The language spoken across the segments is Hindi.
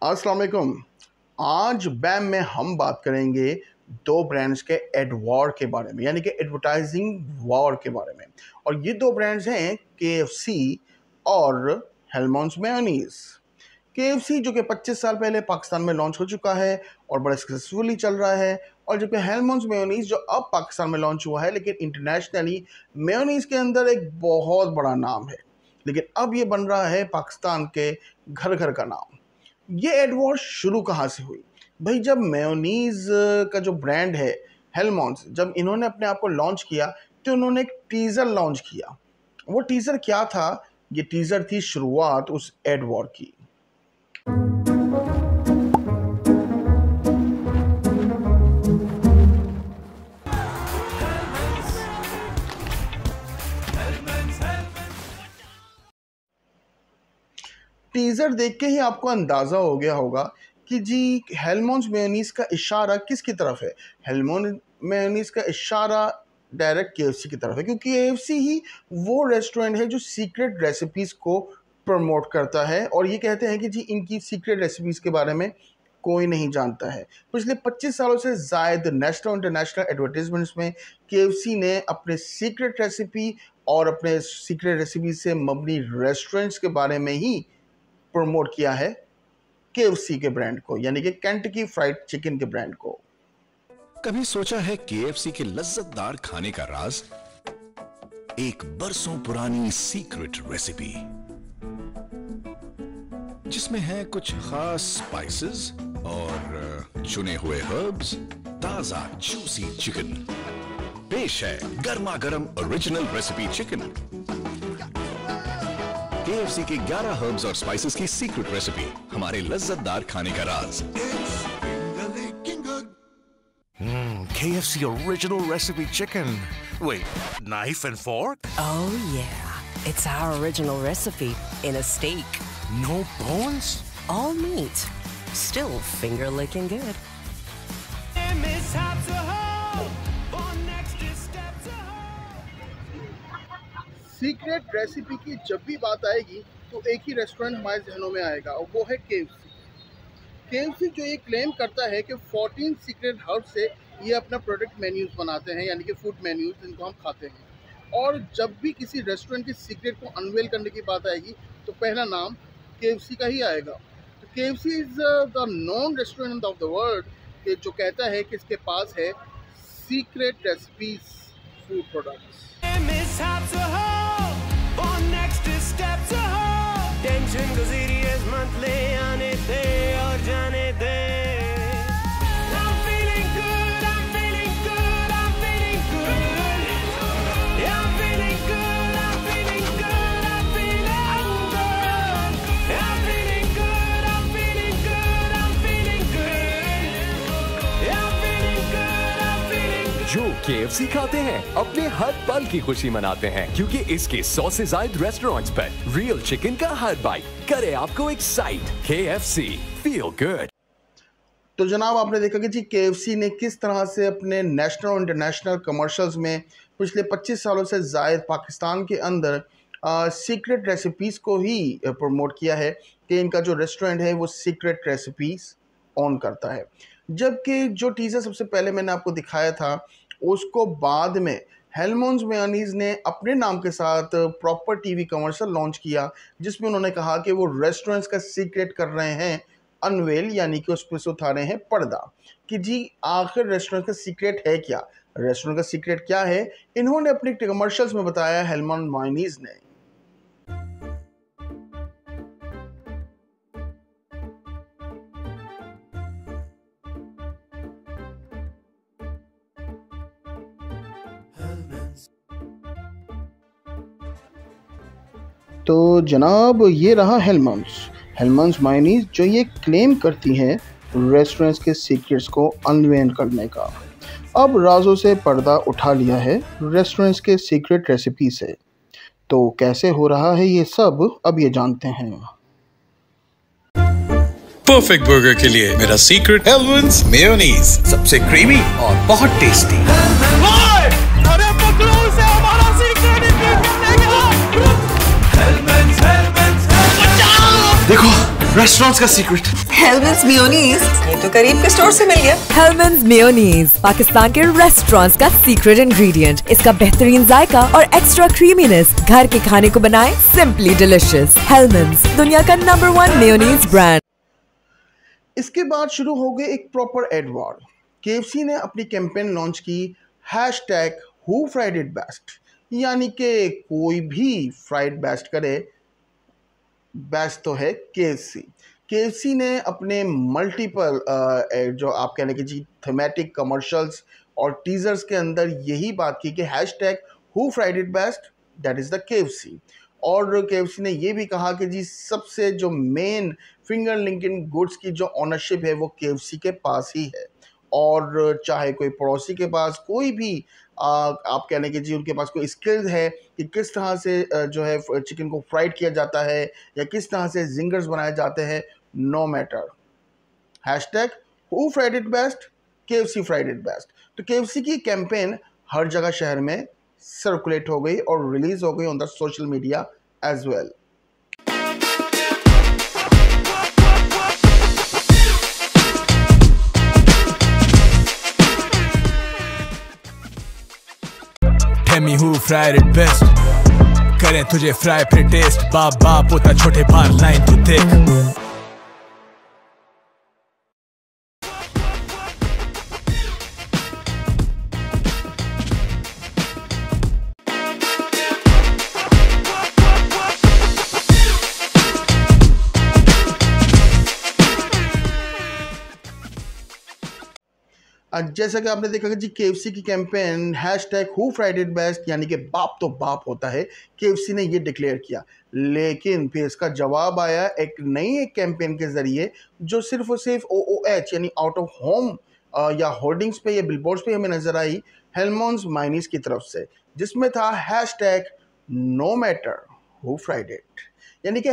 अस्सलाम वालेकुम। आज बैम में हम बात करेंगे दो ब्रांड्स के एड वॉर के बारे में, यानी कि एडवर्टाइजिंग वॉर के बारे में। और ये दो ब्रांड्स हैं KFC और हेलमॉन्स मेयोनीज। KFC जो कि 25 साल पहले पाकिस्तान में लॉन्च हो चुका है और बड़ा सक्सेसफुली चल रहा है, और जबकि हेलमॉन्स मेयोनीज जो अब पाकिस्तान में लॉन्च हुआ है, लेकिन इंटरनेशनली मेयोनीज के अंदर एक बहुत बड़ा नाम है, लेकिन अब ये बन रहा है पाकिस्तान के घर घर का नाम। ये एड वॉर शुरू कहाँ से हुई भाई? जब मेयोनीज का जो ब्रांड है हेलमॉन्स, जब इन्होंने अपने आप को लॉन्च किया तो उन्होंने एक टीजर लॉन्च किया। वो टीजर क्या था? ये टीजर थी शुरुआत उस एड वॉर की। टीजर देख के ही आपको अंदाजा हो गया होगा कि जी हेलमॉन्स मेयोनीज का इशारा किसकी तरफ है। हेलमॉन्स मेयोनीज का इशारा डायरेक्ट KFC की तरफ है, क्योंकि KFC ही वो रेस्टोरेंट है जो सीक्रेट रेसिपीज को प्रमोट करता है और ये कहते हैं कि जी इनकी सीक्रेट रेसिपीज के बारे में कोई नहीं जानता है। पिछले 25 सालों से ज़ायद नेशनल और इंटरनेशनल एडवर्टीजमेंट्स में KFC ने अपने सीक्रेट रेसिपी और अपने सीक्रेट रेसिपी से मबनी रेस्टोरेंट्स के बारे में ही प्रमोट किया है KFC के ब्रांड को, यानी कि केंटकी फ्राइड चिकन के ब्रांड को। कभी सोचा है KFC के लज्जतदार खाने का राज? एक बरसों पुरानी सीक्रेट रेसिपी जिसमें है कुछ खास स्पाइसेस और चुने हुए हर्ब्स, ताजा जूसी चिकन। पेश है गर्मा गर्म ओरिजिनल रेसिपी चिकन। KFC के 11 हर्ब्स और स्पाइसेस की सीक्रेट रेसिपी, हमारे लज्जतदार खाने का राज। KFC original recipe chicken. Wait, knife and fork? Oh yeah, it's our original recipe in a steak. No bones? All meat, still finger licking good. Secret recipe की जब भी बात आएगी तो एक ही रेस्टोरेंट हमारे जहनों में आएगा और वो है KFC जो ये क्लेम करता है कि 14 सीक्रेट हर्ब से ये अपना प्रोडक्ट मेन्यूज बनाते हैं, यानी कि फूड मेन्यूज जिनको हम खाते हैं। और जब भी किसी रेस्टोरेंट के सीक्रेट को अनवेल करने की बात आएगी तो पहला नाम KFC का ही आएगा। तो KFC is the non restaurant of the world जो कहता है कि इसके पास है secret recipes food products. Tension को सीरियस मत ले आने दे और जाने दे। I'm feeling good, I'm feeling good, I'm feeling good. Yeah, I'm feeling good, I'm feeling good, I'm feeling good. Yeah, I'm feeling good, I'm feeling good, I'm feeling good. Yeah, I'm feeling good, I'm feeling good. जो KFC खाते हैं अपने हर पल की खुशी मनाते हैं, क्योंकि इसके 100 से ज्यादा रेस्टोरेंट्स पर रियल चिकन का हर बाइट करे आपको एक्साइट। KFC, feel good। तो जनाब आपने देखा कि जी KFC ने किस तरह से अपने नेशनल और इंटरनेशनल कमर्शियल्स में पिछले 25 सालों से ज़ायद पाकिस्तान के अंदर सीक्रेट रेसिपीज़ को ही प्रमोट किया है कि इनका जो रेस्टोरेंट है वो सीक्रेट रेसिपीज़ ऑन करता है। जबकि जो टीज़र सबसे पहले मैंने आपको दिखाया था उसको बाद में हेलमॉन्स मेयोनीज ने अपने नाम के साथ प्रॉपर टीवी कमर्शियल लॉन्च किया, जिसमें उन्होंने कहा कि वो रेस्टोरेंट्स का सीक्रेट कर रहे हैं अनवेल, यानी कि उस पर से उठा रहे हैं पर्दा कि जी आखिर रेस्टोरेंट का सीक्रेट है क्या। रेस्टोरेंट का सीक्रेट क्या है इन्होंने अपने कमर्शियल्स में बताया हेलमॉन्स मेयोनीज ने। तो जनाब ये रहा हेलमॉन्स मेयोनीज जो ये क्लेम करती हैं रेस्टोरेंट्स के सीक्रेट्स को अनवेल करने का। अब राजों से पर्दा उठा लिया है रेस्टोरेंट्स के सीक्रेट रेसिपी से। तो कैसे हो रहा है ये सब, अब ये जानते हैं। परफेक्ट बर्गर के लिए मेरा सीक्रेट हेलमॉन्स मेयोनीज, सबसे क्रीमी और बहुत टेस्टी। अरे पकड़ो उसे, हमारा सीक्रेट देखो रेस्टोरेंट्स का सीक्रेट। हेलमंस मेयोनीज, ये तो करीब के स्टोर से मिल गया। हेलमंस मेयोनीज पाकिस्तान के रेस्टोरेंट्स का सीक्रेट इंग्रेडिएंट। इसका बेहतरीन जायका और एक्स्ट्रा क्रीमीनेस घर के खाने को बनाए सिंपली डिलिशियस। हेलमंस, दुनिया का नंबर 1 मेयोनीज ब्रांड। इसके बाद शुरू हो गए एक प्रॉपर एड वॉर। KFC ने अपनी कैंपेन लॉन्च की #Who Fried It Best, यानी कि कोई भी फ्राइड बेस्ट करे, बेस्ट तो है KFC। KFC ने अपने मल्टीपल जो आप कहने की जी थीमेटिक कमर्शियल्स और टीजर्स के अंदर यही बात की कि #Who Fried It Best, that is the KFC। और KFC ने ये भी कहा कि जी सबसे जो मेन फिंगर लिंकिंग गुड्स की जो ऑनरशिप है वो KFC के पास ही है। और चाहे कोई पड़ोसी के पास कोई भी आप कहने की जी उनके पास कोई स्किल्स है कि किस तरह से जो है चिकन को फ्राइड किया जाता है या किस तरह से जिंगर्स बनाए जाते हैं, no matter, #Who Fried It Best, KFC Fried It Best। तो KFC की कैंपेन हर जगह शहर में सर्कुलेट हो गई और रिलीज हो गई on the social media as well. Tell me who fried it best, करें तुझे फ्राई फिर टेस्ट, बाप बाप पोता छोटे बार लाइन तू देख। जैसा कि आपने देखा कि जी KFC की campaign #Who Fried It Best, यानी कि बाप तो बाप होता है, KFC ने ये डिक्लेयर किया। लेकिन फिर इसका जवाब आया एक नई कैंपेन के ज़रिए जो सिर्फ और सिर्फ OOH यानी आउट ऑफ होम या होर्डिंग्स पे या बिलबोर्ड्स पे हमें नज़र आई हेलमंस मेयोनीज की तरफ से, जिसमें था #No Matter Who Fried It, यानी कि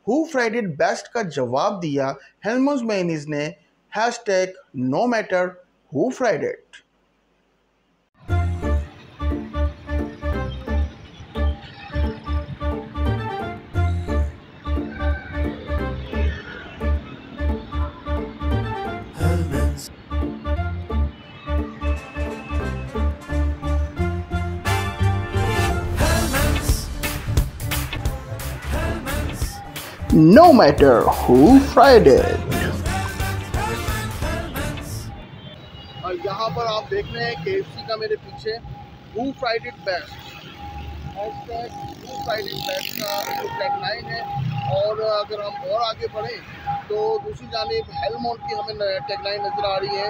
#Who Fried It Best का जवाब दिया हेलमंस मेयोनीज ने #No Matter Who Fried It। No matter who fried it। यहाँ पर आप देख रहे हैं KFC का मेरे पीछे Who Fried It Best, #Who Fried It Best का जो टैगलाइन है। और अगर हम और आगे बढ़ें तो दूसरी जानिब हेलमंस की हमें टैगलाइन नज़र आ रही है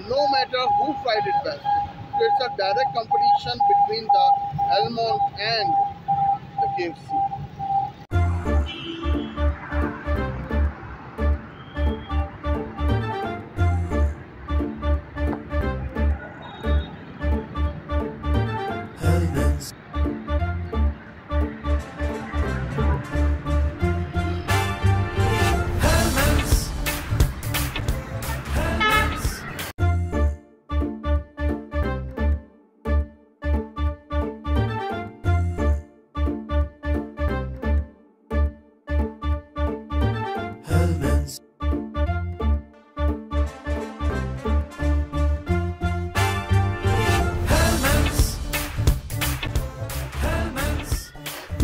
No Matter Who Fried It Best। तो it's a direct competition between the Hellmann's and the KFC।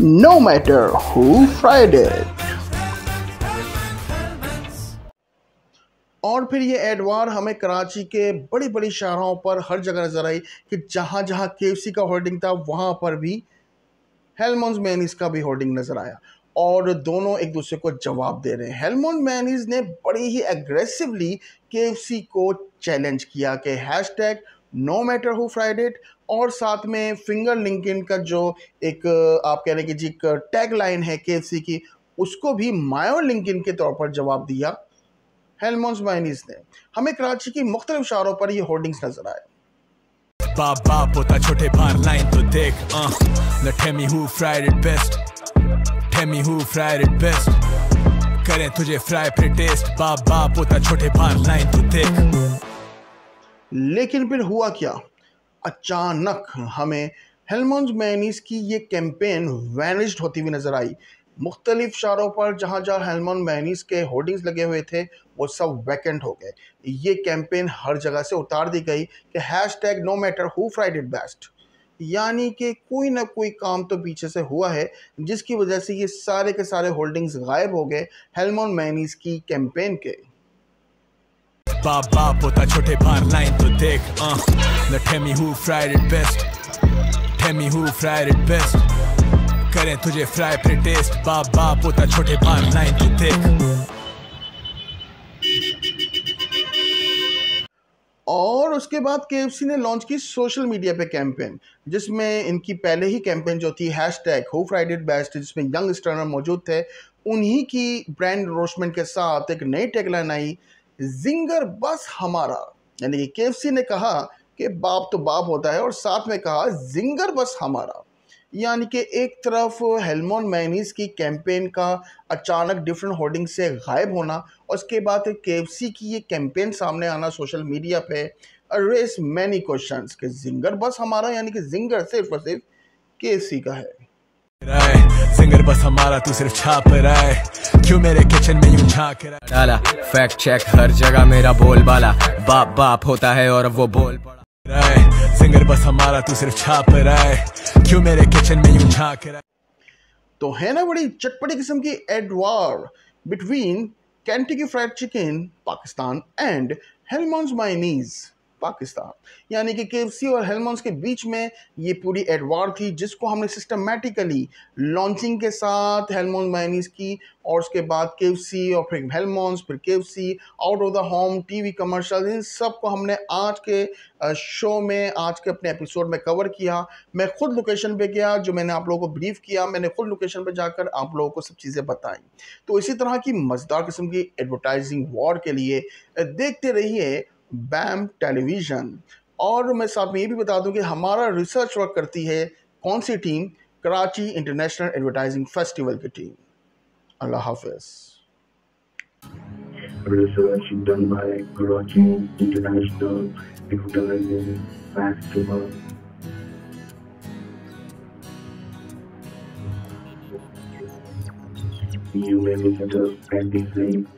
No matter who fried it। और फिर ये एडवार हमें कराची के बड़ी बड़ी शाहराहों पर हर जगह नजर आई कि जहाँ जहाँ KFC का होर्डिंग था वहाँ पर भी हेलमंस मेयोनीज का भी होर्डिंग नजर आया और दोनों एक दूसरे को जवाब दे रहे हैं। हेलमंस मेयोनीज ने बड़ी ही एग्रेसिवली KFC को चैलेंज किया कि #No Matter Who Fried It, और साथ में फिंगर लिंकिंग का जो एक आप कह रहे कि जी टैग लाइन है KFC की, उसको भी मायो लिंकिंग के तौर पर जवाब दिया हेलमंस मेयोनीज ने। हमें कराची की मुख्तलिफ शहरों पर ये होर्डिंग्स नजर आए। बाप बाप पोता छोटे बार लाइन तो देख। Tell me who fried it best, tell me who fried it best, करें तुझे फ्राई फिर टेस्ट, बाप बाप पोता छोटे बार लाइन तो देख। लेकिन फिर हुआ क्या, अचानक हमें हेलमंस मेयोनीज की ये कैंपेन वैनिश्ड होती हुई नजर आई। मुख्तलिफ शहरों पर जहाँ जहाँ हेलमन मेयोनीज के होर्डिंग्स लगे हुए थे वो सब वैकेंट हो गए। ये कैंपेन हर जगह से उतार दी गई कि hashtag no matter who fried it best, यानी कि कोई ना कोई काम तो पीछे से हुआ है जिसकी वजह से ये सारे के सारे होल्डिंग्स गायब हो गए हेलमन मेयोनीज की कैंपेन के। बाप बाप होता छोटे भार लाइन तो देख Now tell me who fried it best, tell me who fried it best, करें तुझे फ्राई पे टेस्ट, बाप बाप होता छोटे भार लाइन तो देख। और उसके बाद KFC ने लॉन्च की सोशल मीडिया पे कैंपेन, जिसमें इनकी पहले ही कैंपेन जो थी hashtag who fried it best, जिसमें यंग स्टारर मौजूद थे, उन्हीं की ब्रांड एंडोर्समेंट के साथ एक नई टैगलाइन आई, जिंगर बस हमारा। यानी कि KFC ने कहा कि बाप तो बाप होता है और साथ में कहा जिंगर बस हमारा। यानी कि एक तरफ हेलमन मेयोनीज की कैंपेन का अचानक डिफरेंट होर्डिंग से गायब होना और उसके बाद KFC की ये कैंपेन सामने आना सोशल मीडिया पे रेस मैनी क्वेश्चंस कि जिंगर बस हमारा, यानी कि जिंगर सिर्फ और सिर्फ KFC का है। सिंगर बस हमारा तू सिर्फ छाप रहा है, क्यों मेरे किचन में यूं झांक रहा है। डाला फैक्ट चेक हर जगह मेरा बोलबाला, बाप बाप होता है और वो बोल पड़ा। सिंगर बस हमारा तू सिर्फ छाप रहा है, क्यों मेरे किचन में यूं झांक रहा है। तो है ना बड़ी चटपटी किस्म की ad war between Kentucky Fried Chicken Pakistan and Hellmann mayonnaise Pakistan. यानी कि KFC और हेलमन्स के बीच में ये पूरी एड वॉर थी, जिसको हमने सिस्टमैटिकली लॉन्चिंग के साथ हेलमन मेयोनीज की और उसके बाद KFC और फिर हेलमन्स, फिर KFC, out of the home, TV commercial, इन सब को हमने आज के शो में, आज के अपने एपिसोड में कवर किया। मैं खुद लोकेशन पे गया, जो मैंने आप लोगों को ब्रीफ किया, मैंने खुद लोकेशन पे जाकर आप लोगों को सब चीज़ें बताई। तो इसी तरह की मज़ेदार किस्म की एडवर्टाइजिंग वॉर के लिए देखते रहिए बैम टेलीविज़न। और मैं साथ में ये भी बता दूं कि हमारा रिसर्च वर्क करती है कौन सी team, Karachi international advertising festival की टीम। अल्लाह हाफिज़। Research done by Karachi International Advertising Festival. You may visit us at this link